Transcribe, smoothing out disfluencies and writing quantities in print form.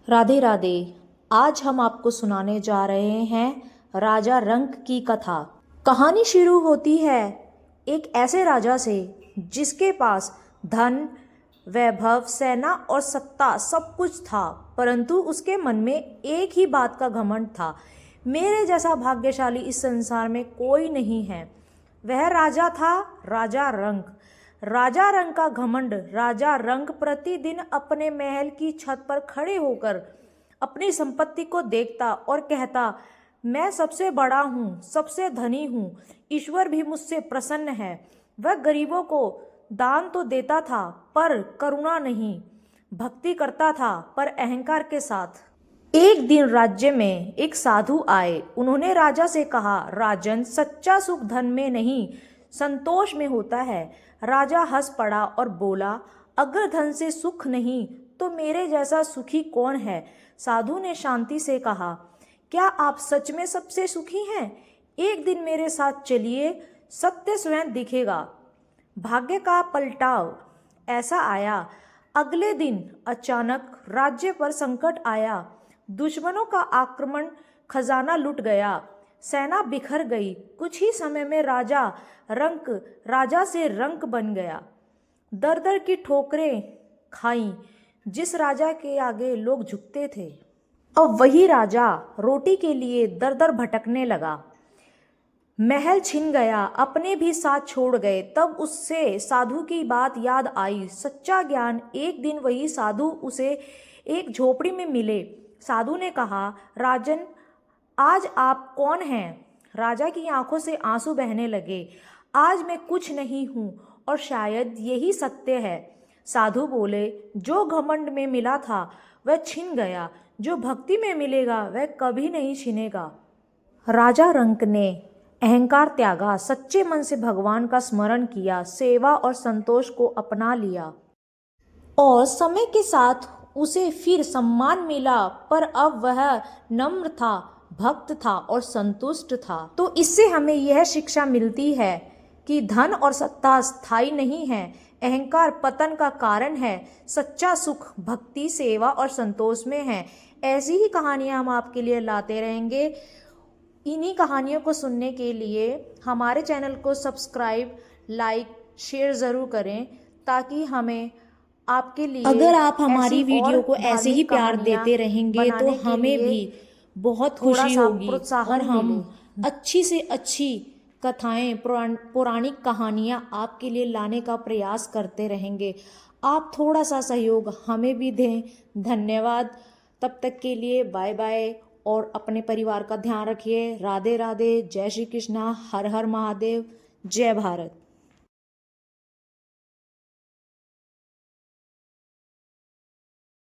राधे राधे। आज हम आपको सुनाने जा रहे हैं राजा रंक की कथा। कहानी शुरू होती है एक ऐसे राजा से जिसके पास धन, वैभव, सेना और सत्ता सब कुछ था, परंतु उसके मन में एक ही बात का घमंड था, मेरे जैसा भाग्यशाली इस संसार में कोई नहीं है। वह राजा था राजा रंक। राजा रंक का घमंड। राजा रंक प्रतिदिन अपने महल की छत पर खड़े होकर अपनी संपत्ति को देखता और कहता, मैं सबसे बड़ा हूँ, सबसे धनी हूँ, ईश्वर भी मुझसे प्रसन्न है। वह गरीबों को दान तो देता था पर करुणा नहीं, भक्ति करता था पर अहंकार के साथ। एक दिन राज्य में एक साधु आए। उन्होंने राजा से कहा, राजन, सच्चा सुख धन में नहीं, संतोष में होता है। राजा हंस पड़ा और बोला, अगर धन से सुख नहीं तो मेरे जैसा सुखी कौन है। साधु ने शांति से कहा, क्या आप सच में सबसे सुखी हैं? एक दिन मेरे साथ चलिए, सत्य स्वयं दिखेगा। भाग्य का पलटाव ऐसा आया। अगले दिन अचानक राज्य पर संकट आया। दुश्मनों का आक्रमण, खजाना लूट गया, सेना बिखर गई। कुछ ही समय में राजा से रंक बन गया। दर दर की ठोकरें खाई। जिस राजा के आगे लोग झुकते थे, अब वही राजा रोटी के लिए दर दर भटकने लगा। महल छिन गया, अपने भी साथ छोड़ गए। तब उससे साधु की बात याद आई। सच्चा ज्ञान। एक दिन वही साधु उसे एक झोपड़ी में मिले। साधु ने कहा, राजन, आज आप कौन हैं? राजा की आंखों से आंसू बहने लगे। आज मैं कुछ नहीं हूँ और शायद यही सत्य है। साधु बोले, जो घमंड में मिला था वह छिन गया, जो भक्ति में मिलेगा वह कभी नहीं छिनेगा। राजा रंक ने अहंकार त्यागा, सच्चे मन से भगवान का स्मरण किया, सेवा और संतोष को अपना लिया और समय के साथ उसे फिर सम्मान मिला। पर अब वह नम्र था, भक्त था और संतुष्ट था। तो इससे हमें यह शिक्षा मिलती है कि धन और सत्ता स्थायी नहीं है, अहंकार पतन का कारण है। सच्चा सुख भक्ति, सेवा और संतोष में है। ऐसी ही कहानियाँ हम आपके लिए लाते रहेंगे। इन्हीं कहानियों को सुनने के लिए हमारे चैनल को सब्सक्राइब, लाइक, शेयर ज़रूर करें, ताकि हमें आपके लिए अगर आप हमारी ऐसी वीडियो और को ऐसे ही धार्मिक प्यार कहानियाँ देते रहेंगे तो बनाने के हमें लिए भी बहुत थोड़ा खुशी सा होगी और प्रोत्साहन हम मिले। अच्छी से अच्छी कथाएं, पौराणिक कहानियां आपके लिए लाने का प्रयास करते रहेंगे। आप थोड़ा सा सहयोग हमें भी दें। धन्यवाद। तब तक के लिए बाय बाय और अपने परिवार का ध्यान रखिए। राधे राधे। जय श्री कृष्णा। हर हर महादेव। जय भारत।